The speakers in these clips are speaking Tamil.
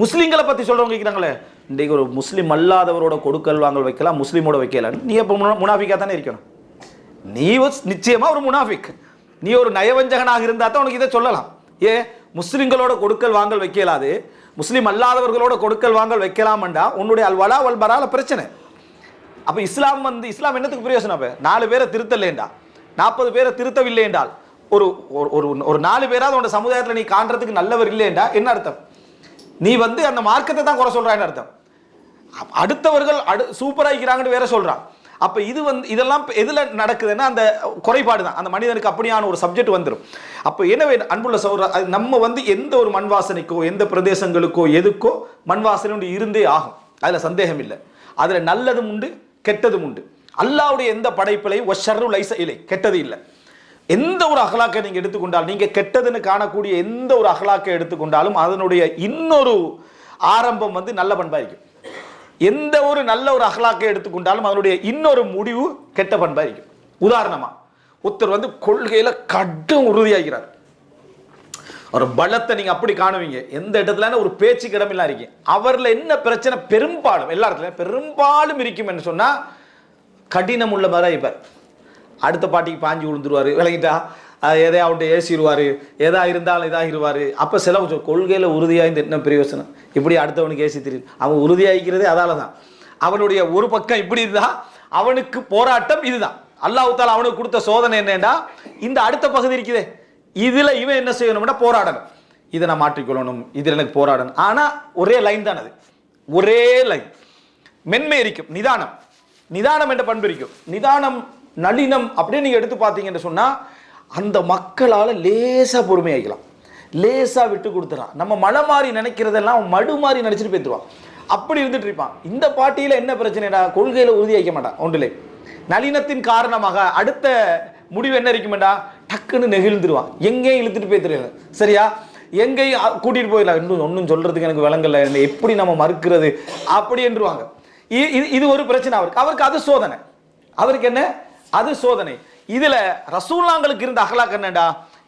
முஸ்லீம்களை பற்றி சொல்கிறவங்க கேட்குறாங்களே, இன்றைக்கு ஒரு முஸ்லீம் அல்லாதவரோட கொடுக்கல் வாங்கல் வைக்கலாம், முஸ்லீமோட வைக்கலான்னு. நீ எப்போ முனாஃபிக்காக தானே இருக்கணும். நீ நிச்சயமாக ஒரு முனாஃபிக். நீ ஒரு நயவஞ்சகனாக இருந்தால் தான் உனக்கு இதை சொல்லலாம். முஸ்லிம்களோட கொடுக்கல் வாங்கல் வைக்கலாது, முஸ்லீம் அல்லாதவர்களோட கொடுக்கல் வாங்கல் வைக்கலாம்டா உன்னுடைய அல்வலா வல்பரால பிரச்சனை. அப்போ இஸ்லாம் என்னத்துக்கு பிரயோசனம்? அப்போ 4 பேரை திருத்தலேண்டா, 40 பேரை திருத்தவில்லை என்றால் ஒரு ஒரு 4 பேராவது உன்னோட சமுதாயத்தில் நீ காண்றதுக்கு நல்லவர் இல்லைண்டா என்ன அர்த்தம்? நீ அந்த மார்க்கத்தை தான் குறை சொல்றான்னு அர்த்தம். அடுத்தவர்கள் சூப்பராகிறாங்கன்னு வேற சொல்றான். அப்ப இதெல்லாம் எதுல நடக்குதுன்னா அந்த குறைபாடு தான். அந்த மனிதனுக்கு அப்படியான ஒரு சப்ஜெக்ட் வந்துடும். அப்ப எனவே அன்புள்ள சகோதரர், நம்ம எந்த ஒரு மண் வாசனைக்கோ எந்த பிரதேசங்களுக்கோ எதுக்கோ மண் வாசனை இருந்தே ஆகும், அதுல சந்தேகம் இல்லை. அதுல நல்லதும் உண்டு கெட்டதும் உண்டு. அல்லாஹ்வுடைய எந்த படைப்பிலையும் வஷர்ரு லைஸ இலை, கெட்டது இல்லை. எந்த ஒரு அஹ்லாக்கை நீங்க எடுத்துக்கொண்டாலும், நீங்க கெட்டதுன்னு காணக்கூடிய எந்த ஒரு அஹ்லாக்கை எடுத்துக்கொண்டாலும் அதனுடைய இன்னொரு ஆரம்பம் நல்ல பண்பா இருக்கும். எந்த ஒரு நல்ல ஒரு அஹ்லாக்கை எடுத்துக்கொண்டாலும் அதனுடைய இன்னொரு முடிவு கெட்ட பண்பா இருக்கும். உதாரணமா ஒருத்தர் கொள்கையில கடும் உறுதியாகிறார், ஒரு பலத்தை நீங்க அப்படி காணுவீங்க. எந்த இடத்துல ஒரு பேச்சு கிடமில்லாம் இருக்கு. அவர்ல என்ன பிரச்சனை? பெரும்பாலும் எல்லா இடத்துலயும் பெரும்பாலும் இருக்கும் என்று சொன்னா கடினம் உள்ள மாதிரி இருப்பார். அடுத்த பாட்டிக்கு பாஞ்சு விழுந்துருவாரு, விளங்கிட்டா எதையா அவன்கிட்ட ஏசிடுவாரு, எதா இருந்தாலும் இதாகிடுவாரு. அப்ப செலவு கொள்கையில உறுதியாயிருந்து என்ன பிரயோசனம்? இப்படி அடுத்தவனுக்கு ஏசி தெரியும். அவன் உறுதியாகிறதே அதால தான். அவனுடைய ஒரு பக்கம் இப்படி இருந்தா அவனுக்கு போராட்டம் இதுதான். அல்லாஹ் தஆலா அவனுக்கு கொடுத்த சோதனை என்னன்னா, இந்த அடுத்த பகுதி இருக்குதே இதுல இவன் என்ன செய்யணும்னா போராடணும். இதை நான் மாற்றிக்கொள்ளணும், இதில் எனக்கு போராடணும். ஆனா ஒரே லைன் தான், அது ஒரே லைன். மென்மை இருக்கும், நிதானம். நிதானம் என்ற பண்பு இருக்கும். நிதானம் நளினம் அப்படின்னு நீங்க எடுத்து பார்த்தீங்கன்னு சொன்னா அந்த மக்களால லேசா பொறுமையாக்கலாம், லேசா விட்டு கொடுத்துறான். நம்ம மலை மாறி நினைக்கிறதெல்லாம் மடு மாறி நினைச்சிட்டு போயிடுவான். அப்படி இருந்துட்டு இருப்பான். இந்த பாட்டியில என்ன பிரச்சனைடா? கொள்கையில உறுதியாக்க மாட்டான். ஒன்றிலே நளினத்தின் காரணமாக அடுத்த முடிவு என்ன இருக்குமெண்டா, டக்குன்னு நெகிழ்ந்துருவான், எங்கேயும் இழுத்துட்டு போய் தெரியாது. சரியா? எங்கேயும் கூட்டிட்டு போயிடலாம். இன்னும் ஒன்றும் சொல்றதுக்கு எனக்கு விளங்கல, எப்படி நம்ம மறுக்கிறது அப்படி என்றுவாங்க. இது ஒரு பிரச்சனை அவருக்கு அது சோதனை. அவருக்கு என்ன? அது சோதனை. இதுல ரசூலுல்லாஹ்களுக்கு இருந்த அஹ்லாக் என்னடா?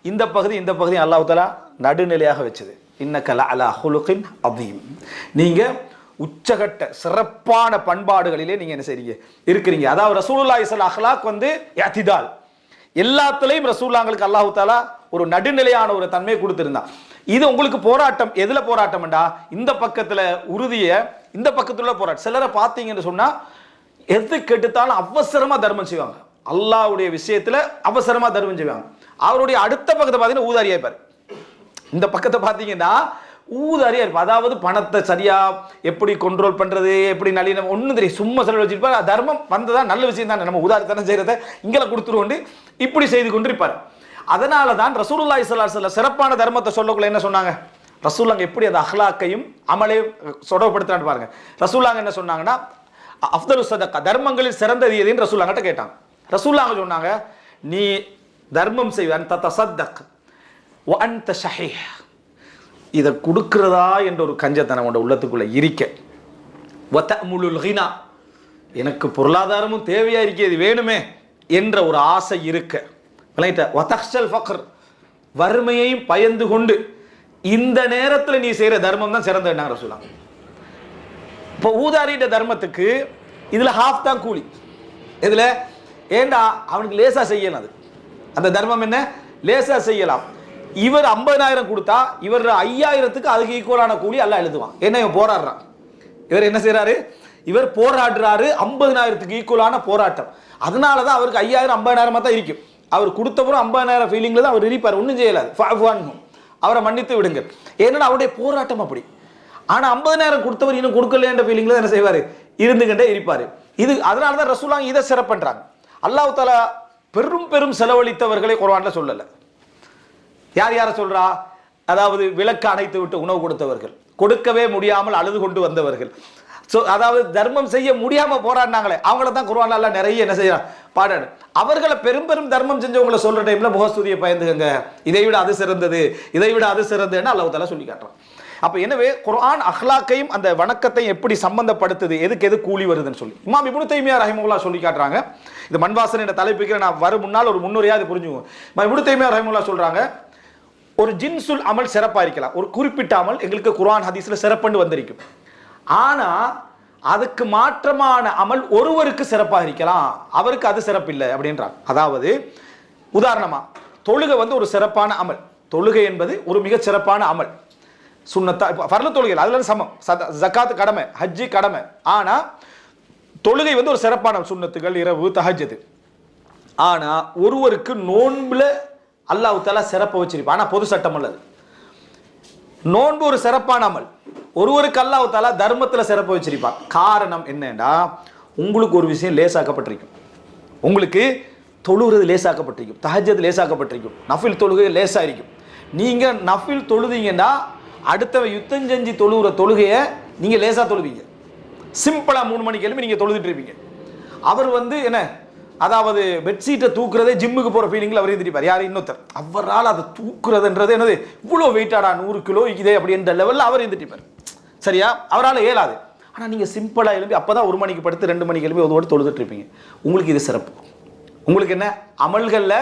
இந்த பகுதி அல்லாஹ் தஆலா நடுநிலையாக வச்சது. இன்னக லஅலா ஹுலுகின் அதீம். நீங்க உச்சகட்ட சிறப்பான பண்பாடுகளிலே நீங்க என்ன செய்றீங்க? இருக்கிறீங்க. அதாவது ரசூலுல்லாஹி ஸல்லல்லாஹு அலைஹி அஹ்லாக் இஅ்திதால். எல்லாத்துலயும் ரசூலுல்லாஹ்களுக்கு அல்லாஹ் தஆலா ஒரு நடுநிலையான ஒரு தன்மை கொடுத்திருந்தான். இது உங்களுக்கு போராட்டம். எதுல போராட்டம்டா? இந்த பக்கத்துல உறுதிய, இந்த பக்கத்துல போராட்டம். சிலரை பார்த்தீங்கன்னு சொன்னா எது கெடுத்தாலும் அவசரமா தர்மம் செய்வாங்க. அல்லாஹ்வுடைய விஷயத்துல அவசரமா தர்மம் செய்வாங்க. அவருடைய அடுத்த பக்கத்தை பார்த்தீங்கன்னா ஊதாரியா இருப்பாரு. இந்த பக்கத்தை பார்த்தீங்கன்னா ஊதாரியா இருப்பார். அதாவது பணத்தை சரியா எப்படி கண்ட்ரோல் பண்றது, எப்படி நளினம் ஒன்றும் தெரியும், சும்மா செலவு வச்சிருப்பார். தர்மம் வந்ததா நல்ல விஷயம் தான், நம்ம உதாரித்தனம் செய்யறத இங்கே கொடுத்துருவோண்டு இப்படி செய்து கொண்டிருப்பார். அதனால தான் ரசூலுல்லாஹி ஸல்லல்லாஹு அலைஹி வஸல்லம் சிறப்பான தர்மத்தை சொல்லக்குள்ள என்ன சொன்னாங்க? ரசூலுல்லாஹ் எப்படி அந்த அஹ்லாக்கையும் அமலையும் சொடப்படுத்துறான்னு பாருங்க. ரசூலுல்லாஹ் என்ன சொன்னாங்கன்னா, அஃதலு ஸதகா, தர்மங்களில் சிறந்தது எதுன்னு ரசூலுல்லாஹ் கிட்ட கேட்டாங்க. ரசூலுல்லாஹ் சொன்னாங்க, நீ தர்மம் செய்வான் தத்தஸத்தக் வ அன்த ஷஹீஹ். இதை கொடுக்கிறதா என்ற ஒரு கஞ்சத்தனம் உண்ட உள்ளத்துக்குள்ள இருக்க, வ தஅமுலுல் கினா, எனக்கு பொருளாதாரமும் தேவையா இருக்கிறது வேணுமே என்ற ஒரு ஆசை இருக்க, வ தக்ஷல் ஃபக்ர், வறுமையையும் பயந்து கொண்டு இந்த நேரத்தில் நீ செய்யற தர்மம் தான் சிறந்தது ரசூலுல்லாஹ். இப்போ ஊதாரிட்ட தர்மத்துக்கு இதுல ஹாஃப் தான் கூலி. இதுல ஏண்டா அவனுக்கு லேசா செய்யலாம். அது அந்த தர்மம் என்ன? லேசா செய்யலாம். இவர் 50,000 கொடுத்தா இவர் 5,000க்கு அதுக்கு ஈக்குவலான கூலி அல்லாஹ் எழுதுவான். என்ன இவன் போராடுறான், இவர் என்ன செய்யறாரு? இவர் போராடுறாரு, 50,000க்கு ஈக்குவலான போராட்டம். அதனாலதான் அவருக்கு 5,000 50,000 தான் இருக்கும். அவர் கொடுத்தப்பறம் 50,000 ஃபீலிங்ல தான் அவர் இருப்பார். ஒன்றும் செய்யலாது. அவரை மன்னித்து விடுங்க. ஏன்னா அவருடைய போராட்டம் அப்படி. ஆனா 50,000 கொடுத்தவர் இன்னும் கொடுக்கலன்ற ஃபீலிங்ல என்ன செய்வாரு? இருந்துகிட்டே இருப்பாரு. இது அதனாலதான் ரசூலுல்லாஹ் இதை சிறப்பு பண்றாங்க. அல்லாஹ் தஆலா பெரும் செலவழித்தவர்களை குர்ஆன்ல சொல்லல. யார் யார சொல்றா? அதாவது விளக்கு அணைத்து விட்டு உணவு கொடுத்தவர்கள், கொடுக்கவே முடியாமல் அழுது கொண்டு வந்தவர்கள், அதாவது தர்மம் செய்ய முடியாம போராடினாங்களே அவங்கள தான் குர்ஆன்ல அல்லாஹ் நிறைய என்ன செய்யறான்? பாடாடு. அவர்களை பெரும் தர்மம் செஞ்சவங்களை சொல்ற டைம்ல முகஸ்துதியை பயந்துங்க, இதை விட அது சிறந்தது, இதை விட அது சிறந்ததுன்னு அல்லாஹ் தஆலா சொல்லி காட்டுறான். அப்ப எனவே குர்ஆன் அஹ்லாக்கையும் அந்த வணக்கத்தையும் எப்படி சம்பந்தப்படுத்துது, எதுக்கு எது கூலி வருதுன்னு சொல்லி இமாம் இப்னு தைமியா ரஹிமஹுல்லாஹ் சொல்லி காட்டுறாங்க. இது மண்வாசனை என்ற தலைப்புக்கு நான் வரும் முன்னால் ஒரு முன்னுரையா இது புரிஞ்சுக்கோங்க. இமாம் இப்னு தைமியா ரஹிமஹுல்லாஹ் சொல்றாங்க, ஒரு ஜின்சுல் அமல் சிறப்பா இருக்கலாம், ஒரு குறிப்பிட்ட அமல் எங்களுக்கு குர்ஆன் ஹதீஸ்ல சிறப்புன்னு வந்திருக்கும். ஆனா அதுக்கு மாற்றமான அமல் ஒருவருக்கு சிறப்பாக இருக்கலாம், அவருக்கு அது சிறப்பு இல்லை அப்படின்றாங்க. அதாவது உதாரணமா தொழுகை வந்து ஒரு சிறப்பான அமல், தொழுகை என்பது ஒரு மிக சிறப்பான அமல், சுன்னத்தா ஃபர்லு தொழுகை அதுல சமம், ஜகாத் கடமை, ஹஜ்ஜி கடமை. ஆனா தொழுகை வந்து ஒரு சிறப்பான சுன்னத்துகள், இரவு, தஹஜ்ஜுத். ஆனா ஒருவருக்கு நோன்புல அல்லாஹ் தஆலா சிறப்பை வச்சிருப்பான், ஆனா பொது சட்டம் அல்லது. நோன்பு ஒரு சிறப்பான அமல், ஒருவருக்கு அல்லாஹ் தஆலா தர்மத்துல சிறப்பை வச்சிருப்பான். காரணம் என்னன்னா, உங்களுக்கு ஒரு விஷயம் லேசாக்கப்பட்டிருக்கும், உங்களுக்கு தொழுகிறது லேசாக்கப்பட்டிருக்கும், தஹஜ்ஜுத் லேசாக்கப்பட்டிருக்கும், நஃபில் தொழுகை லேசா இருக்கும். நீங்க நஃபில் தொழுதீங்கன்னா அடுத்தவன் யுத்தம் செஞ்சு தொழுகிற தொழுகையை நீங்க லேசா தொழுவீங்க. சிம்பிளா 3 மணிக்கு எழுப்பி நீங்க தொழுதுட்டு இருப்பீங்க. அவர் வந்து என்ன, அதாவது பெட்ஷீட்டை தூக்குறதே ஜிம்முக்கு போற ஃபீலிங்ல அவர் இருந்திருப்பார். யார் இன்னொருத்தர், அவரால் அதை தூக்குறதுன்றது என்னது, இவ்வளோ வெயிட்டாடா 100 கிலோ இதே அப்படின்ற லெவலில் அவர் இருந்துட்டிருப்பார். சரியா, அவரால் இயலாது. ஆனால் நீங்கள் சிம்பிளாக எழுப்பி அப்பதான் 1 மணிக்கு படுத்து 2 மணிக்கு எழுப்பி ஒருவோடு தொழுதுட்டு இருப்பீங்க. உங்களுக்கு இது சிறப்பு. உங்களுக்கு என்ன அமல்கள்ல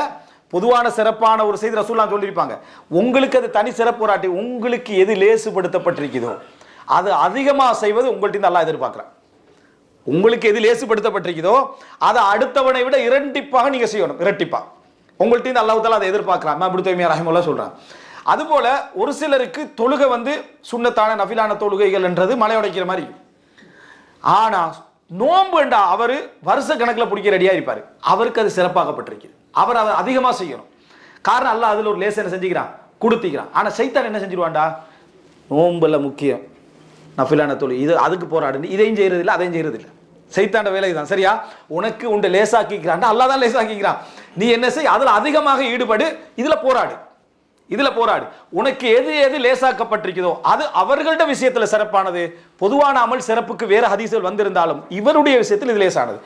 பொதுவான சிறப்பான ஒரு செய்தி ரசூலுல்லாஹ் சொல்லியிருப்பாங்க. உங்களுக்கு அது தனி சிறப்பு வராட்டி, உங்களுக்கு எது லேசுபடுத்தப்பட்டிருக்குதோ அது அதிகமாக செய்வது உங்கள்கிட்ட அல்லாஹ் எதிர்பார்க்குறான். உங்களுக்கு எது லேசுபடுத்தப்பட்டிருக்குதோ அதை அடுத்தவனை விட இரட்டிப்பாக நீங்க செய்யணும், இரட்டிப்பா. உங்கள்கிட்ட அல்லாஹ் தஆலா அதை எதிர்பார்க்கிறான். இப்னு தய்மிய்யா ரஹிமஹுல்லாஹ் சொல்றான். அதுபோல ஒரு சிலருக்கு தொழுகை வந்து சுன்னத்தான நஃபிலான தொழுகைகள் என்றது மலை உடைக்கிற மாதிரி. ஆனா நோன்பு என்றா அவர் வருஷ கணக்கில் பிடிக்க ரெடியா இருப்பாரு, அவருக்கு அது சிறப்பாகப்பட்டிருக்கு, அவர் அதை அதிகமா செய்யணும். காரணம் அல்லாஹ் அதுல ஒரு லேசனை செஞ்சுக்கிறான், கொடுத்திக்கிறான். ஆனா சைத்தான் என்ன செஞ்சிருவான்டா, நோன்புல முக்கியம் நஃபிலான தொழுகை இது அதுக்கு போராடு, இதையும் செய்யறது இல்லை அதையும் செய்யறது இல்லை. சைத்தாண்ட வேலை தான். சரியா, உனக்கு உண்டு லேசாக்கிக்கிறான், அல்லாஹ் தான் லேசாக்கிக்கிறான். நீ என்ன செய், அதுல அதிகமாக ஈடுபடு, இதுல போராடு, இதுல போராடு. உனக்கு எது எது லேசாக்கப்பட்டிருக்கிறதோ அது அவர்களோட விஷயத்துல சிறப்பானது. பொதுவான அமல் சிறப்புக்கு வேற ஹதீஸ்கள் வந்திருந்தாலும் இவருடைய விஷயத்தில் இது லேசானது.